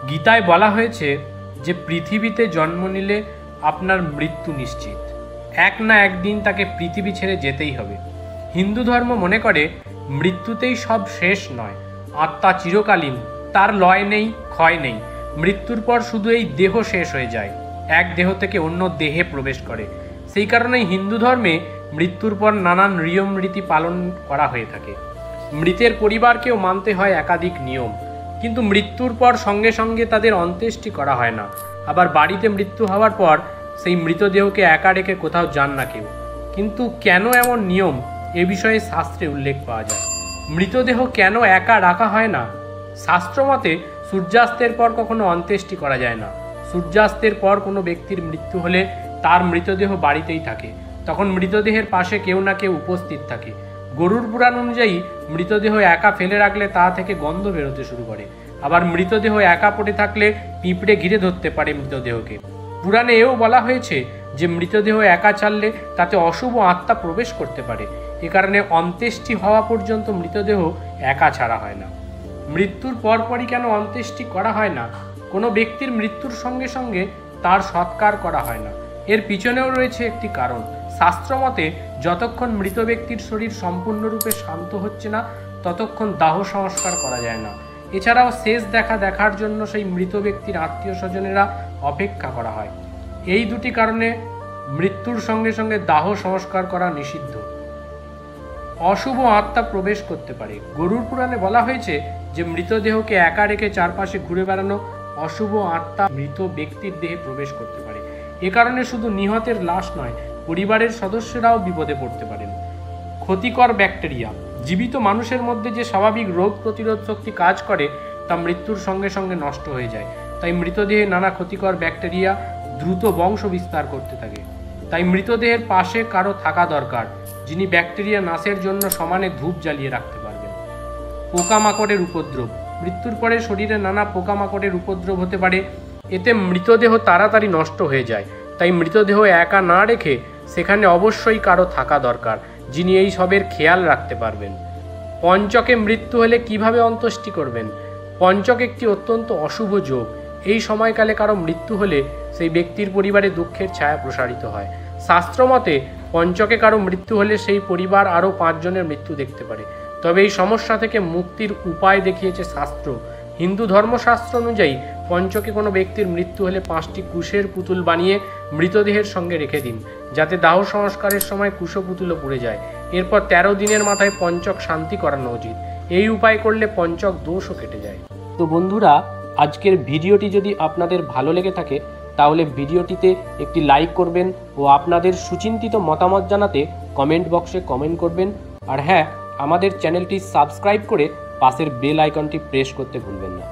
গীতায় বলা হয়েছে যে পৃথিবীতে জন্ম নিলে আপনার মৃত্যু নিশ্চিত, এক না একদিন তাকে পৃথিবী ছেড়ে যেতেই হবে। হিন্দু ধর্ম মনে করে মৃত্যুতেই সব শেষ নয়, আত্মা চিরকালীন, তার লয় নেই, ক্ষয় নেই। মৃত্যুর পর শুধু এই দেহ শেষ হয়ে যায়, এক দেহ থেকে অন্য দেহে প্রবেশ করে। সেই কারণেই হিন্দু ধর্মে মৃত্যুর পর নানান নিয়ম রীতি পালন করা হয়ে থাকে। মৃতের পরিবারকেও মানতে হয় একাধিক নিয়ম, কিন্তু মৃত্যুর পর সঙ্গে সঙ্গে তাদের অন্ত্যেষ্টি করা হয় না। আবার বাড়িতে মৃত্যু হওয়ার পর সেই মৃতদেহকে একা রেখে কোথাও যান না কেউ। কিন্তু কেন এমন নিয়ম, এ বিষয়ে শাস্ত্রে উল্লেখ পাওয়া যায়। মৃতদেহ কেন একা রাখা হয় না? শাস্ত্র মতে সূর্যাস্তের পর কখনো অন্ত্যেষ্টি করা যায় না। সূর্যাস্তের পর কোনো ব্যক্তির মৃত্যু হলে তার মৃতদেহ বাড়িতেই থাকে, তখন মৃতদেহের পাশে কেউ না কেউ উপস্থিত থাকে। গরুর পুরাণ অনুযায়ী মৃতদেহ একা ফেলে রাখলে তা থেকে গন্ধ বেরোতে শুরু করে। আবার মৃতদেহ একা পড়ে থাকলে পিঁপড়ে ঘিরে ধরতে পারে মৃতদেহকে। পুরাণে এও বলা হয়েছে যে মৃতদেহ একা ছাড়লে তাতে অশুভ আত্মা প্রবেশ করতে পারে। এ কারণে অন্ত্যেষ্টি হওয়া পর্যন্ত মৃতদেহ একা ছাড়া হয় না। মৃত্যুর পরপরই কেন অন্ত্যেষ্টি করা হয় না? কোনো ব্যক্তির মৃত্যুর সঙ্গে সঙ্গে তার সৎকার করা হয় না। এর পিছনেও রয়েছে একটি কারণ। শাস্ত্র মতে যতক্ষণ মৃত ব্যক্তির শরীর সম্পূর্ণরূপে শান্ত হচ্ছে না, ততক্ষণ দাহ সংস্কার করা যায় না। এছাড়াও শেষ দেখার জন্য সেই মৃত ব্যক্তির আত্মীয় স্বজনেরা অপেক্ষা করা হয়। এই দুটি কারণে মৃত্যুর সঙ্গে সঙ্গে দাহ সংস্কার করা নিষিদ্ধ। অশুভ আত্মা প্রবেশ করতে পারে। গরুর পুরাণে বলা হয়েছে যে মৃতদেহকে একা রেখে চারপাশে ঘুরে বেড়ানো অশুভ আত্মা মৃত ব্যক্তির দেহে প্রবেশ করতে পারে। এ কারণে শুধু নিহতের লাশ নয়, পরিবারের সদস্যরাও বিপদে পড়তে পারেন। ক্ষতিকর ব্যাকটেরিয়া। জীবিত মানুষের মধ্যে যে স্বাভাবিক রোগ প্রতিরোধ শক্তি কাজ করে তা মৃত্যুর সঙ্গে সঙ্গে নষ্ট হয়ে যায়। তাই মৃতদেহে নানা ক্ষতিকর ব্যাকটেরিয়া দ্রুত বংশ বিস্তার করতে থাকে। তাই মৃতদেহের পাশে কারো থাকা দরকার, যিনি ব্যাকটেরিয়া নাশের জন্য সমানে ধূপ জ্বালিয়ে রাখতে পারবেন। পোকামাকড়ের উপদ্রব। মৃত্যুর পরে শরীরে নানা পোকামাকড়ের উপদ্রব হতে পারে, এতে মৃতদেহ তাড়াতাড়ি নষ্ট হয়ে যায়। তাই মৃতদেহ একা না রেখে সেখানে অবশ্যই কারো থাকা দরকার, যিনি এই সবের খেয়াল রাখতে পারবেন। পঞ্চকে মৃত্যু হলে কিভাবে অন্ত্যেষ্টি করবেন? পঞ্চক একটি অত্যন্ত অশুভ যোগ। এই সময়কালে কারো মৃত্যু হলে সেই ব্যক্তির পরিবারে দুঃখের ছায়া প্রসারিত হয়। শাস্ত্র মতে পঞ্চকে কারো মৃত্যু হলে সেই পরিবার আরও 5 জনের মৃত্যু দেখতে পারে। তবে এই সমস্যা থেকে মুক্তির উপায় দেখিয়েছে শাস্ত্র। হিন্দু ধর্মশাস্ত্র অনুযায়ী পঞ্চকে কোনো ব্যক্তির মৃত্যু হলে 5টি কুশের পুতুল বানিয়ে মৃতদেহের সঙ্গে রেখে দিন, যাতে দাহ সংস্কারের সময় কুশো পুতুলও পুড়ে যায়। এরপর 13 দিনের মাথায় পঞ্চক শান্তি করানো উচিত। এই উপায় করলে পঞ্চক দোষও কেটে যায়। তো বন্ধুরা, আজকের ভিডিওটি যদি আপনাদের ভালো লেগে থাকে তাহলে ভিডিওটিতে একটি লাইক করবেন ও আপনাদের সুচিন্তিত মতামত জানাতে কমেন্ট বক্সে কমেন্ট করবেন। আর হ্যাঁ, আমাদের চ্যানেলটি সাবস্ক্রাইব করে পাশের বেল আইকনটি প্রেস করতে ভুলবেন না।